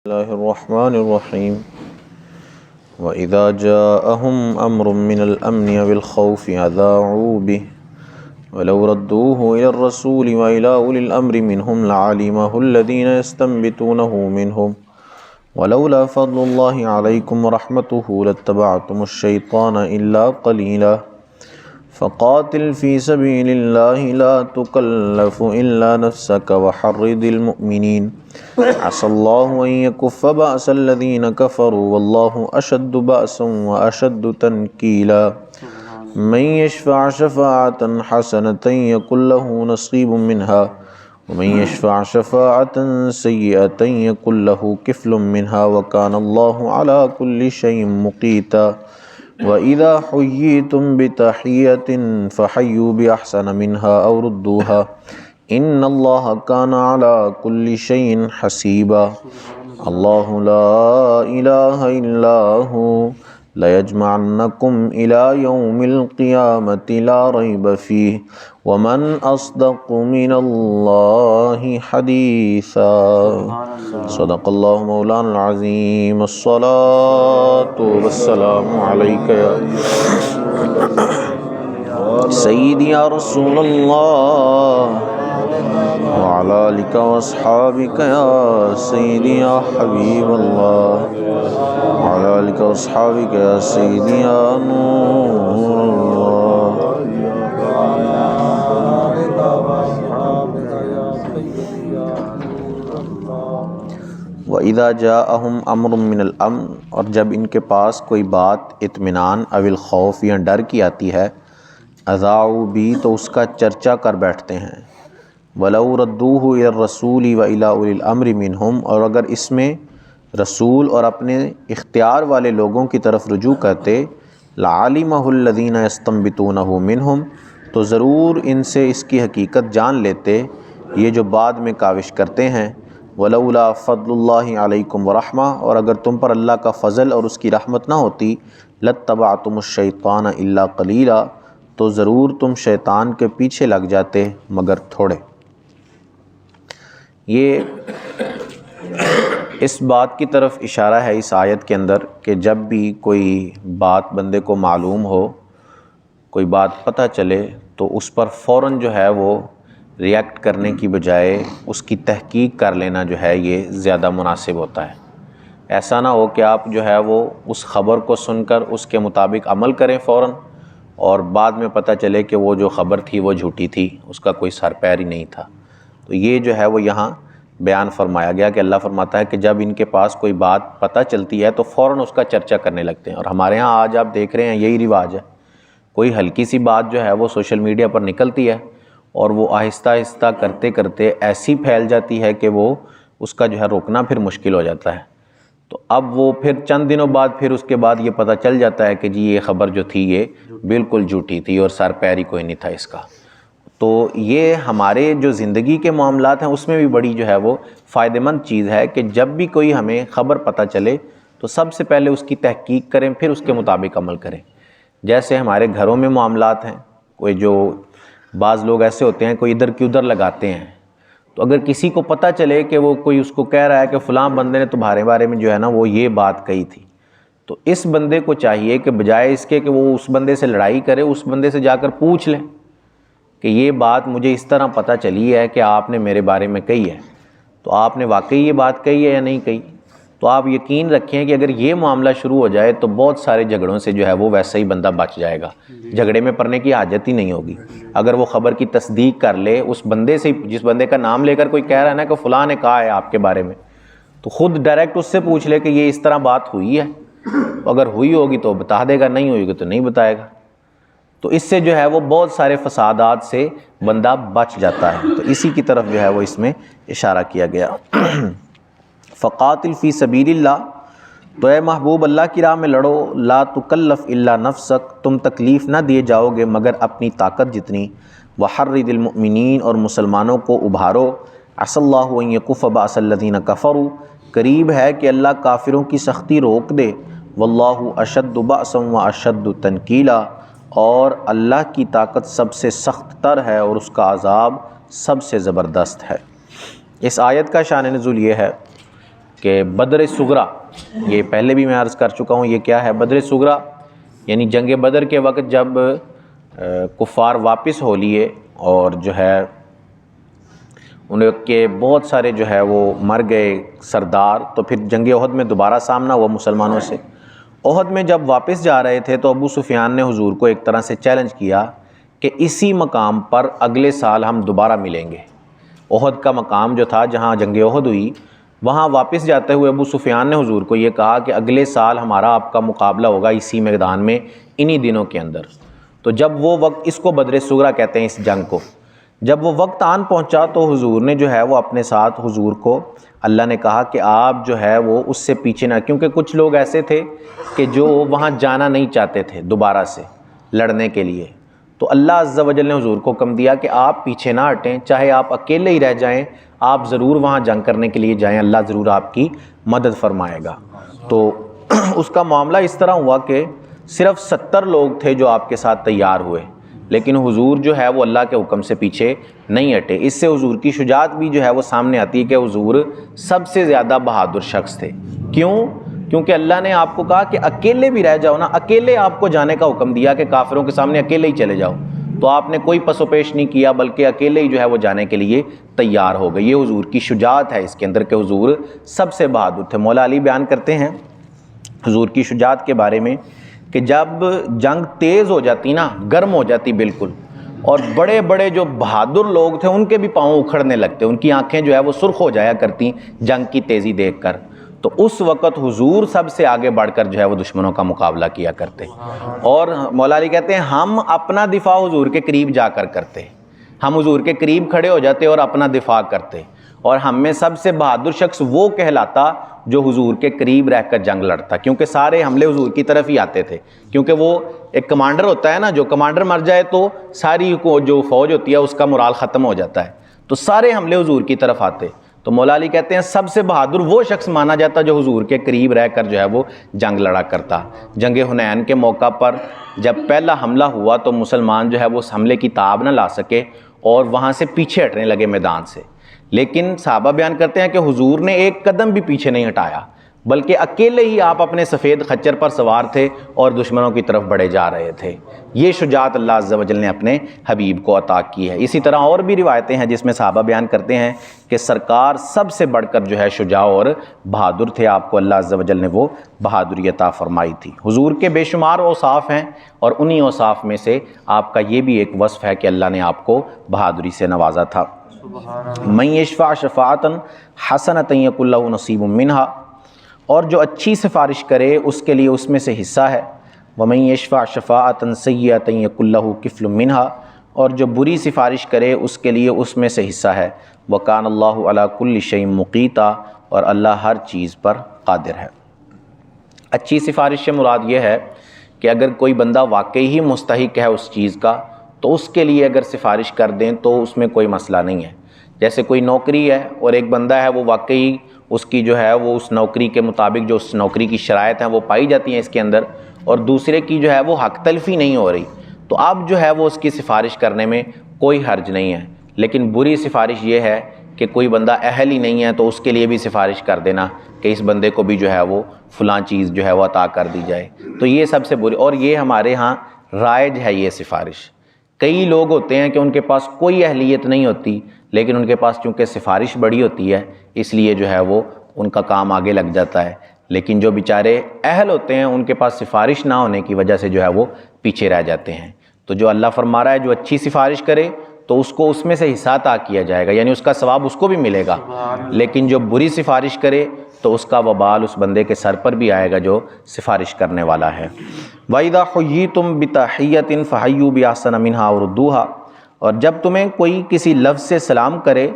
الله الرحمن الرحيم وإذا جاءهم أمر من الأمن أو الخوف أذاعوا به ولو ردوه إلى الرسول وإلى أولي الأمر منهم لعلمه الذين يستنبطونه منهم ولولا فضل الله عليكم ورحمته لاتبعتم الشيطان إلا قليلا فقاتل في سبيل الله لا تكلف إلا نفسك وحرض المؤمنين عسى الله أن يكف بأس الذين كفروا والله أشد بأسا وأشد تنكيلا من يشفع شفاعة حسنة يكن له نصيب منها ومن يشفع شفاعة سيئة يكن له كفل منها وكان الله على كل شيء مقيتا وَإِذَا حُيِّيتُم بِتَحِيَّةٍ فَحَيُّوا بِأَحْسَنَ مِنْهَا أَوْ رُدُّوهَا إِنَّ اللَّهَ كَانَ عَلَى كُلِّ شَيْءٍ حَسِيبًا اللَّهُ لَا إِلَٰهَ إِلَّا هُوَ لَيَجْمَعَنَّكُمْ إِلَىٰ يَوْمِ الْقِيَامَةِ لَا رَيْبَ فِيهِ وَمَنْ أَصْدَقُ مِنَ اللَّهِ حَدِيثًا صدق اللہ مولانا العظیم الصلاۃ والسلام علیک یا سیدی یا رسول اللہ وعلی آلک واصحابک یا سیدی یا حبیب اللہ وعلی آلک واصحابک یا سیدی یا نور اللہ وَإِذَا جَاءَهُمْ أَمْرٌ مِّنَ الْأَمْنِ اور جب ان کے پاس کوئی بات اطمینان او الخوف یا ڈر کی آتی ہے اذاعوا بی تو اس کا چرچا کر بیٹھتے ہیں وَلَوْ رَدُّوهُ إِلَى الرَّسُولِ وَإِلَى أُولِي الْأَمْرِ مِنْهُمْ اور اگر اس میں رسول اور اپنے اختیار والے لوگوں کی طرف رجوع کرتے لَعَلِمَهُ الَّذِينَ يَسْتَنبِطُونَهُ مِنْهُمْ تو ضرور ان سے اس کی حقیقت جان لیتے یہ جو بعد میں کاوش کرتے ہیں ولولا فضل اللہ علیکم ورحمہ اور اگر تم پر اللہ کا فضل اور اس کی رحمت نہ ہوتی لاتبعتم الشیطان الا قلیلا تو ضرور تم شیطان کے پیچھے لگ جاتے مگر تھوڑے۔ یہ اس بات کی طرف اشارہ ہے اس آیت کے اندر کہ جب بھی کوئی بات بندے کو معلوم ہو، کوئی بات پتہ چلے تو اس پر فوراً جو ہے وہ ریئیکٹ کرنے کی بجائے اس کی تحقیق کر لینا جو ہے یہ زیادہ مناسب ہوتا ہے۔ ایسا نہ ہو کہ آپ جو ہے وہ اس خبر کو سن کر اس کے مطابق عمل کریں فوراً اور بعد میں پتہ چلے کہ وہ جو خبر تھی وہ جھوٹی تھی، اس کا کوئی سر پیر ہی نہیں تھا۔ تو یہ جو ہے وہ یہاں بیان فرمایا گیا کہ اللہ فرماتا ہے کہ جب ان کے پاس کوئی بات پتہ چلتی ہے تو فوراً اس کا چرچا کرنے لگتے ہیں، اور ہمارے ہاں آج آپ دیکھ رہے ہیں یہی رواج ہے۔ کوئی ہلکی سی بات جو ہے وہ سوشل میڈیا پر نکلتی ہے اور وہ آہستہ آہستہ کرتے کرتے ایسی پھیل جاتی ہے کہ وہ اس کا جو ہے روکنا پھر مشکل ہو جاتا ہے۔ تو اب وہ پھر چند دنوں بعد پھر اس کے بعد یہ پتہ چل جاتا ہے کہ جی یہ خبر جو تھی یہ بالکل جھوٹی تھی اور سر پیر ہی کوئی نہیں تھا اس کا۔ تو یہ ہمارے جو زندگی کے معاملات ہیں اس میں بھی بڑی جو ہے وہ فائدہ مند چیز ہے کہ جب بھی کوئی ہمیں خبر پتہ چلے تو سب سے پہلے اس کی تحقیق کریں، پھر اس کے مطابق عمل کریں۔ جیسے ہمارے گھروں میں معاملات ہیں، کوئی جو بعض لوگ ایسے ہوتے ہیں کوئی ادھر کی ادھر لگاتے ہیں، تو اگر کسی کو پتہ چلے کہ وہ کوئی اس کو کہہ رہا ہے کہ فلاں بندے نے تمہارے بارے میں جو ہے نا وہ یہ بات کہی تھی، تو اس بندے کو چاہیے کہ بجائے اس کے کہ وہ اس بندے سے لڑائی کرے، اس بندے سے جا کر پوچھ لیں کہ یہ بات مجھے اس طرح پتہ چلی ہے کہ آپ نے میرے بارے میں کہی ہے، تو آپ نے واقعی یہ بات کہی ہے یا نہیں کہی۔ تو آپ یقین رکھیں کہ اگر یہ معاملہ شروع ہو جائے تو بہت سارے جھگڑوں سے جو ہے وہ ویسا ہی بندہ بچ جائے گا، جھگڑے میں پڑنے کی حاجت ہی نہیں ہوگی۔ اگر وہ خبر کی تصدیق کر لے اس بندے سے، جس بندے کا نام لے کر کوئی کہہ رہا ہے نا کہ فلاں نے کہا ہے آپ کے بارے میں، تو خود ڈائریکٹ اس سے پوچھ لے کہ یہ اس طرح بات ہوئی ہے، اگر ہوئی ہوگی تو بتا دے گا، نہیں ہوئی گی تو نہیں بتائے گا۔ تو اس سے جو ہے وہ بہت سارے فسادات سے بندہ بچ جاتا ہے، تو اسی کی طرف جو ہے وہ اس میں اشارہ کیا گیا۔ فقاتل فی سبیل اللہ تو اے محبوب اللہ کی راہ میں لڑو، لا تکلف الا نفسک تم تکلیف نہ دیے جاؤ گے مگر اپنی طاقت جتنی، وحرد المؤمنین اور مسلمانوں کو ابھارو، عسى اللہ ان یکف بأس الذین کفروا قریب ہے کہ اللہ کافروں کی سختی روک دے، واللہ اشد بأسا واشد تنکیلا اور اللہ کی طاقت سب سے سخت تر ہے اور اس کا عذاب سب سے زبردست ہے۔ اس آیت کا شان نزول یہ ہے کہ بدر صغریٰ، یہ پہلے بھی میں عرض کر چکا ہوں یہ کیا ہے۔ بدر صغریٰ یعنی جنگ بدر کے وقت جب کفار واپس ہو لیے اور جو ہے ان کے بہت سارے جو ہے وہ مر گئے سردار، تو پھر جنگ احد میں دوبارہ سامنا ہوا مسلمانوں سے۔ احد میں جب واپس جا رہے تھے تو ابو سفیان نے حضور کو ایک طرح سے چیلنج کیا کہ اسی مقام پر اگلے سال ہم دوبارہ ملیں گے۔ احد کا مقام جو تھا جہاں جنگ احد ہوئی، وہاں واپس جاتے ہوئے ابو سفیان نے حضور کو یہ کہا کہ اگلے سال ہمارا آپ کا مقابلہ ہوگا اسی میدان میں انہی دنوں کے اندر۔ تو جب وہ وقت، اس کو بدر صغریٰ کہتے ہیں اس جنگ کو، جب وہ وقت آن پہنچا تو حضور نے جو ہے وہ اپنے ساتھ، حضور کو اللہ نے کہا کہ آپ جو ہے وہ اس سے پیچھے نہ، کیونکہ کچھ لوگ ایسے تھے کہ جو وہاں جانا نہیں چاہتے تھے دوبارہ سے لڑنے کے لیے، تو اللہ عز و جل نے حضور کو حکم دیا کہ آپ پیچھے نہ ہٹیں، چاہے آپ اکیلے ہی رہ جائیں، آپ ضرور وہاں جنگ کرنے کے لیے جائیں، اللہ ضرور آپ کی مدد فرمائے گا۔ تو اس کا معاملہ اس طرح ہوا کہ صرف 70 لوگ تھے جو آپ کے ساتھ تیار ہوئے، لیکن حضور جو ہے وہ اللہ کے حکم سے پیچھے نہیں ہٹے۔ اس سے حضور کی شجاعت بھی جو ہے وہ سامنے آتی ہے کہ حضور سب سے زیادہ بہادر شخص تھے۔ کیوں؟ کیونکہ اللہ نے آپ کو کہا کہ اکیلے بھی رہ جاؤ نا، اکیلے آپ کو جانے کا حکم دیا کہ کافروں کے سامنے اکیلے ہی چلے جاؤ، تو آپ نے کوئی پس و پیش نہیں کیا، بلکہ اکیلے ہی جو ہے وہ جانے کے لیے تیار ہو گئے۔ یہ حضور کی شجاعت ہے اس کے اندر کہ حضور سب سے بہادر تھے۔ مولا علی بیان کرتے ہیں حضور کی شجاعت کے بارے میں کہ جب جنگ تیز ہو جاتی نا، گرم ہو جاتی بالکل، اور بڑے بڑے جو بہادر لوگ تھے ان کے بھی پاؤں اکھڑنے لگتے، ان کی آنکھیں جو ہے وہ سرخ ہو جایا کرتی جنگ کی تیزی دیکھ کر، تو اس وقت حضور سب سے آگے بڑھ کر جو ہے وہ دشمنوں کا مقابلہ کیا کرتے۔ اور مولا علی کہتے ہیں ہم اپنا دفاع حضور کے قریب جا کر کرتے، ہم حضور کے قریب کھڑے ہو جاتے اور اپنا دفاع کرتے، اور ہم میں سب سے بہادر شخص وہ کہلاتا جو حضور کے قریب رہ کر جنگ لڑتا، کیونکہ سارے حملے حضور کی طرف ہی آتے تھے، کیونکہ وہ ایک کمانڈر ہوتا ہے نا، جو کمانڈر مر جائے تو ساری جو فوج ہوتی ہے اس کا مورال ختم ہو جاتا ہے، تو سارے حملے حضور کی طرف آتے۔ تو مولا علی کہتے ہیں سب سے بہادر وہ شخص مانا جاتا جو حضور کے قریب رہ کر جو ہے وہ جنگ لڑا کرتا۔ جنگ حنین کے موقع پر جب پہلا حملہ ہوا تو مسلمان جو ہے وہ اس حملے کی تاب نہ لا سکے اور وہاں سے پیچھے ہٹنے لگے میدان سے، لیکن صحابہ بیان کرتے ہیں کہ حضور نے ایک قدم بھی پیچھے نہیں ہٹایا، بلکہ اکیلے ہی آپ اپنے سفید خچر پر سوار تھے اور دشمنوں کی طرف بڑھے جا رہے تھے۔ یہ شجاعت اللہ عز و جل نے اپنے حبیب کو عطا کی ہے۔ اسی طرح اور بھی روایتیں ہیں جس میں صحابہ بیان کرتے ہیں کہ سرکار سب سے بڑھ کر جو ہے شجاع اور بہادر تھے، آپ کو اللہ عز و جل نے وہ بہادری عطا فرمائی تھی۔ حضور کے بے شمار اوصاف ہیں، اور انہی اوصاف میں سے آپ کا یہ بھی ایک وصف ہے کہ اللہ نے آپ کو بہادری سے نوازا تھا۔ من یشفع شفاعۃ حسنۃ یکن لہ نصیب منہا، اور جو اچھی سفارش کرے اس کے لیے اس میں سے حصہ ہے۔ ومن یشفع شفاعۃ سیئۃ یکن لہ کفل منہا، اور جو بری سفارش کرے اس کے لیے اس میں سے حصہ ہے۔ وکان اللہ علی کل شیء مقیتا، اور اللہ ہر چیز پر قادر ہے۔ اچھی سفارش سے مراد یہ ہے کہ اگر کوئی بندہ واقعی ہی مستحق ہے اس چیز کا تو اس کے لیے اگر سفارش کر دیں تو اس میں کوئی مسئلہ نہیں ہے۔ جیسے کوئی نوکری ہے اور ایک بندہ ہے وہ واقعی اس کی جو ہے وہ اس نوکری کے مطابق جو اس نوکری کی شرائط ہیں وہ پائی جاتی ہیں اس کے اندر، اور دوسرے کی جو ہے وہ حق تلفی نہیں ہو رہی، تو اب جو ہے وہ اس کی سفارش کرنے میں کوئی حرج نہیں ہے۔ لیکن بری سفارش یہ ہے کہ کوئی بندہ اہل ہی نہیں ہے تو اس کے لیے بھی سفارش کر دینا کہ اس بندے کو بھی جو ہے وہ فلاں چیز جو ہے وہ عطا کر دی جائے، تو یہ سب سے بری، اور یہ ہمارے ہاں رائج ہے یہ سفارش۔ کئی لوگ ہوتے ہیں کہ ان کے پاس کوئی اہلیت نہیں ہوتی، لیکن ان کے پاس چونکہ سفارش بڑی ہوتی ہے اس لیے جو ہے وہ ان کا کام آگے لگ جاتا ہے، لیکن جو بیچارے اہل ہوتے ہیں ان کے پاس سفارش نہ ہونے کی وجہ سے جو ہے وہ پیچھے رہ جاتے ہیں۔ تو جو اللہ فرما رہا ہے جو اچھی سفارش کرے تو اس کو اس میں سے حصہ عطا کیا جائے گا، یعنی اس کا ثواب اس کو بھی ملے گا، لیکن جو بری سفارش کرے تو اس کا وبال اس بندے کے سر پر بھی آئے گا جو سفارش کرنے والا ہے۔ وَإِذَا حُيِّيتُم بِتَحِيَّةٍ فَحَيُّوا بِأَحْسَنَ مِنْهَا أَوْ رُدُّوهَا، اور جب تمہیں کوئی کسی لفظ سے سلام کرے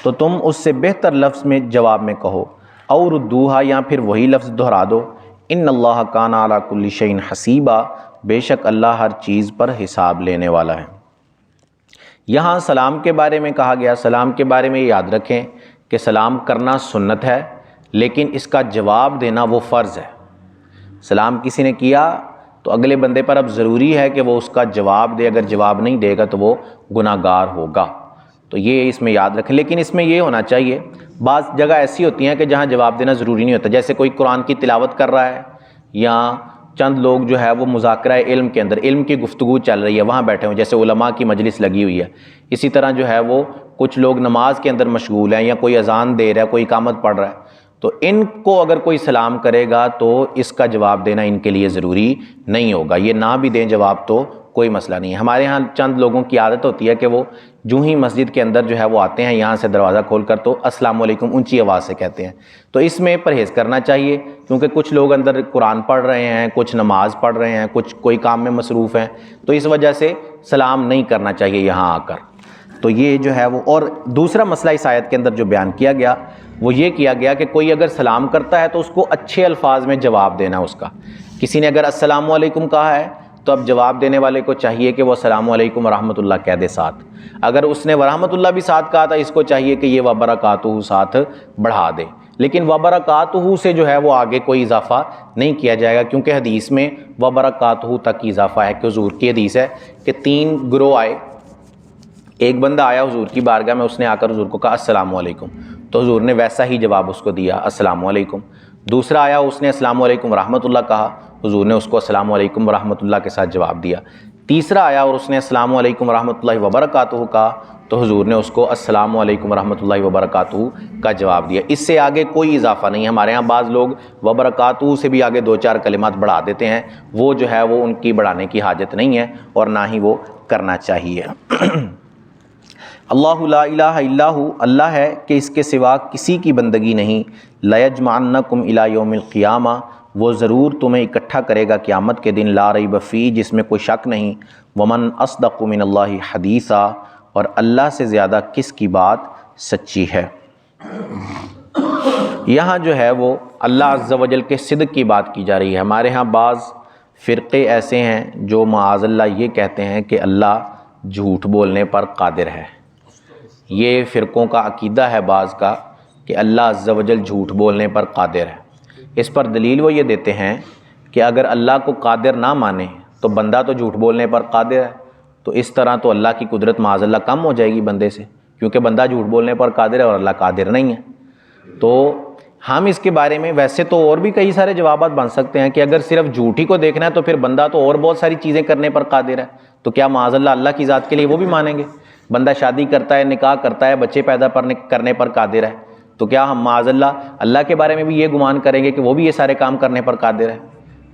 تو تم اس سے بہتر لفظ میں جواب میں کہو، او ردوہا، یا پھر وہی لفظ دہرا دو۔ ان اللہ کان علی کل شیء حسیبا، بے شک اللہ ہر چیز پر حساب لینے والا ہے۔ یہاں سلام کے بارے میں کہا گیا، سلام کے بارے میں یاد رکھیں کہ سلام کرنا سنت ہے، لیکن اس کا جواب دینا وہ فرض ہے۔ سلام کسی نے کیا تو اگلے بندے پر اب ضروری ہے کہ وہ اس کا جواب دے، اگر جواب نہیں دے گا تو وہ گناہ گار ہوگا۔ تو یہ اس میں یاد رکھیں. لیکن اس میں یہ ہونا چاہیے، بعض جگہ ایسی ہوتی ہیں کہ جہاں جواب دینا ضروری نہیں ہوتا، جیسے کوئی قرآن کی تلاوت کر رہا ہے یا چند لوگ جو ہے وہ مذاکرہ علم کے اندر علم کی گفتگو چل رہی ہے وہاں بیٹھے ہوں، جیسے علماء کی مجلس لگی ہوئی ہے. اسی طرح جو ہے وہ کچھ لوگ نماز کے اندر مشغول ہیں یا کوئی اذان دے رہا ہے، کوئی اقامت پڑھ رہا ہے، تو ان کو اگر کوئی سلام کرے گا تو اس کا جواب دینا ان کے لیے ضروری نہیں ہوگا. یہ نہ بھی دیں جواب تو کوئی مسئلہ نہیں ہے. ہمارے ہاں چند لوگوں کی عادت ہوتی ہے کہ وہ جو ہی مسجد کے اندر جو ہے وہ آتے ہیں، یہاں سے دروازہ کھول کر تو السلام علیکم اونچی آواز سے کہتے ہیں. تو اس میں پرہیز کرنا چاہیے، کیونکہ کچھ لوگ اندر قرآن پڑھ رہے ہیں، کچھ نماز پڑھ رہے ہیں، کچھ کوئی کام میں مصروف ہیں، تو اس وجہ سے سلام نہیں کرنا چاہیے یہاں آ کر. تو یہ جو ہے وہ، اور دوسرا مسئلہ اس آیت کے اندر جو بیان کیا گیا وہ یہ کیا گیا کہ کوئی اگر سلام کرتا ہے تو اس کو اچھے الفاظ میں جواب دینا. اس کا کسی نے اگر السلام علیکم کہا ہے تو اب جواب دینے والے کو چاہیے کہ وہ السلام علیکم ورحمۃ اللہ کہہ دے ساتھ. اگر اس نے ورحمۃ اللہ بھی ساتھ کہا تھا، اس کو چاہیے کہ یہ وبرکاتہ ساتھ بڑھا دے. لیکن وبرکاتہ سے جو ہے وہ آگے کوئی اضافہ نہیں کیا جائے گا، کیونکہ حدیث میں وبرکاتہ تک اضافہ ہے. کہ حضور کی حدیث ہے کہ 3 گروہ آئے. ایک بندہ آیا حضور کی بارگاہ میں، اس نے آ کر حضور کو کہا السلام علیکم، تو حضور نے ویسا ہی جواب اس کو دیا السلام علیکم. دوسرا آیا، اس نے السلام علیکم ورحمۃ اللہ کہا، حضور نے اس کو السلام علیکم ورحمۃ اللہ کے ساتھ جواب دیا. تیسرا آیا اور اس نے السلام علیکم ورحمۃ اللہ وبرکاتہ کہا، تو حضور نے اس کو السلام علیکم ورحمۃ اللہ وبرکاتہ کا جواب دیا. اس سے آگے کوئی اضافہ نہیں. ہمارے ہاں بعض لوگ وبرکاتہ سے بھی آگے 2-4 کلمات بڑھا دیتے ہیں، وہ جو ہے وہ ان کی بڑھانے کی حاجت نہیں ہے اور نہ ہی وہ کرنا چاہیے. اللہ لا الہ الا ہو، اللہ ہے کہ اس کے سوا کسی کی بندگی نہیں. لیجمعنکم الی یوم القیامہ، وہ ضرور تمہیں اکٹھا کرے گا قیامت کے دن. لا ریب فیہ، جس میں کوئی شک نہیں. ومن اصدق من اللہ حدیثا، اور اللہ سے زیادہ کس کی بات سچی ہے. یہاں جو ہے وہ اللہ عز و جل کے صدق کی بات کی جا رہی ہے. ہمارے ہاں بعض فرقے ایسے ہیں جو معاذ اللہ یہ کہتے ہیں کہ اللہ جھوٹ بولنے پر قادر ہے. یہ فرقوں کا عقیدہ ہے بعض کا کہ اللہ عز و جل جھوٹ بولنے پر قادر ہے. اس پر دلیل وہ یہ دیتے ہیں کہ اگر اللہ کو قادر نہ مانے تو بندہ تو جھوٹ بولنے پر قادر ہے، تو اس طرح تو اللہ کی قدرت معاذ اللہ کم ہو جائے گی بندے سے، کیونکہ بندہ جھوٹ بولنے پر قادر ہے اور اللہ قادر نہیں ہے. تو ہم اس کے بارے میں ویسے تو اور بھی کئی سارے جوابات بن سکتے ہیں کہ اگر صرف جھوٹ ہی کو دیکھنا ہے تو پھر بندہ تو اور بہت ساری چیزیں کرنے پر قادر ہے، تو کیا معاذ اللہ اللہ کی ذات کے لیے وہ بھی مانیں گے؟ بندہ شادی کرتا ہے، نکاح کرتا ہے، بچے پیدا کرنے پر قادر ہے، تو کیا ہم معاذ اللہ کے بارے میں بھی یہ گمان کریں گے کہ وہ بھی یہ سارے کام کرنے پر قادر ہے؟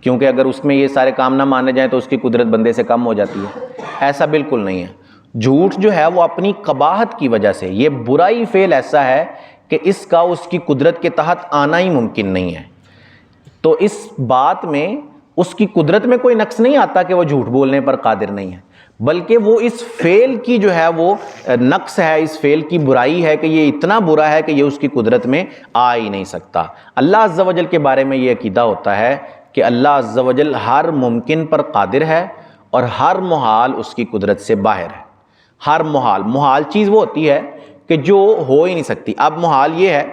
کیونکہ اگر اس میں یہ سارے کام نہ مانے جائیں تو اس کی قدرت بندے سے کم ہو جاتی ہے. ایسا بالکل نہیں ہے. جھوٹ جو ہے وہ اپنی قباحت کی وجہ سے، یہ برائی فعل ایسا ہے کہ اس کا اس کی قدرت کے تحت آنا ہی ممکن نہیں ہے. تو اس بات میں اس کی قدرت میں کوئی نقص نہیں آتا کہ وہ جھوٹ بولنے پر قادر نہیں ہے، بلکہ وہ اس فعل کی جو ہے وہ نقص ہے، اس فعل کی برائی ہے کہ یہ اتنا برا ہے کہ یہ اس کی قدرت میں آ ہی نہیں سکتا. اللہ عز و جل کے بارے میں یہ عقیدہ ہوتا ہے کہ اللہ عز و جل ہر ممکن پر قادر ہے اور ہر محال اس کی قدرت سے باہر ہے. ہر محال چیز وہ ہوتی ہے کہ جو ہو ہی نہیں سکتی. اب محال یہ ہے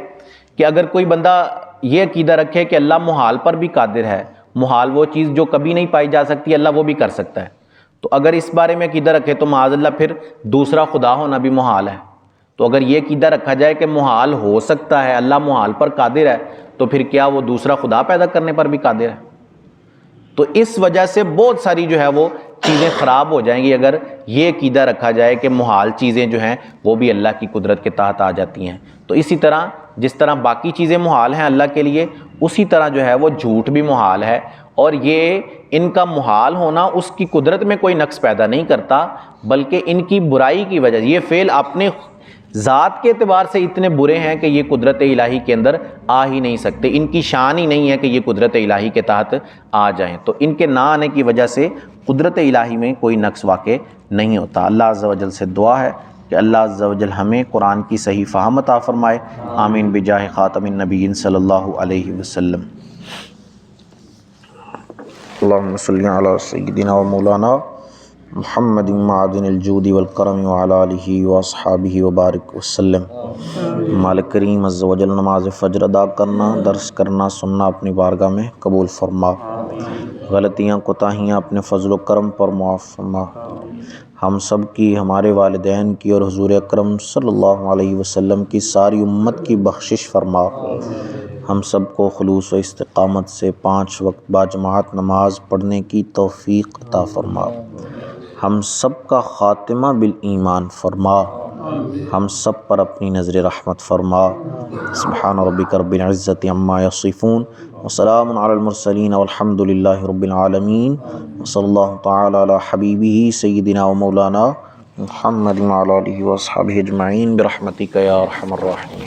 کہ اگر کوئی بندہ یہ عقیدہ رکھے کہ اللہ محال پر بھی قادر ہے، محال وہ چیز جو کبھی نہیں پائی جا سکتی اللہ وہ بھی کر سکتا ہے، تو اگر اس بارے میں عقیدہ رکھے تو معاذ اللہ پھر دوسرا خدا ہونا بھی محال ہے. تو اگر یہ عقیدہ رکھا جائے کہ محال ہو سکتا ہے، اللہ محال پر قادر ہے، تو پھر کیا وہ دوسرا خدا پیدا کرنے پر بھی قادر ہے؟ تو اس وجہ سے بہت ساری جو ہے وہ چیزیں خراب ہو جائیں گی اگر یہ عقیدہ رکھا جائے کہ محال چیزیں جو ہیں وہ بھی اللہ کی قدرت کے تحت آ جاتی ہیں. تو اسی طرح جس طرح باقی چیزیں محال ہیں اللہ کے لیے، اسی طرح جو ہے وہ جھوٹ بھی محال ہے، اور یہ ان کا محال ہونا اس کی قدرت میں کوئی نقص پیدا نہیں کرتا، بلکہ ان کی برائی کی وجہ سے یہ فعل اپنے ذات کے اعتبار سے اتنے برے ہیں کہ یہ قدرت الہی کے اندر آ ہی نہیں سکتے. ان کی شان ہی نہیں ہے کہ یہ قدرت الہی کے تحت آ جائیں. تو ان کے نہ آنے کی وجہ سے قدرت الہی میں کوئی نقص واقع نہیں ہوتا. اللہ عز و جل سے دعا ہے کہ اللہ عز و جل ہمیں قرآن کی صحیح فہم عطا فرمائے. آمین بجاہ خاتم النبیین صلی اللہ علیہ وسلم. اللہم صلی علی سیدنا و مولانا محمد معدن الجود والکرم وعلی آلہ واصحابہ وبارک وسلم. مالک کریم عز و جل نماز فجر ادا کرنا، درس کرنا، سننا اپنی بارگاہ میں قبول فرما. غلطیاں کوتاہیاں اپنے فضل و کرم پر معاف فرما. ہم سب کی، ہمارے والدین کی اور حضور اکرم صلی اللہ علیہ وسلم کی ساری امت کی بخشش فرما۔ ہم سب کو خلوص و استقامت سے 5 وقت باجماعت نماز پڑھنے کی توفیق عطا فرما۔ ہم سب کا خاتمہ بالایمان فرما۔ ہم سب پر اپنی نظر رحمت فرما۔ سبحان ربک رب العزت عما یصفون وسلام علی المرسلین والحمد للہ رب العالمین، وصلی اللہ تعالی علی حبیبہ سیدنا و مولانا محمد وعلی آلہ واصحابہ اجمعین برحمتک یا ارحم الراحمین۔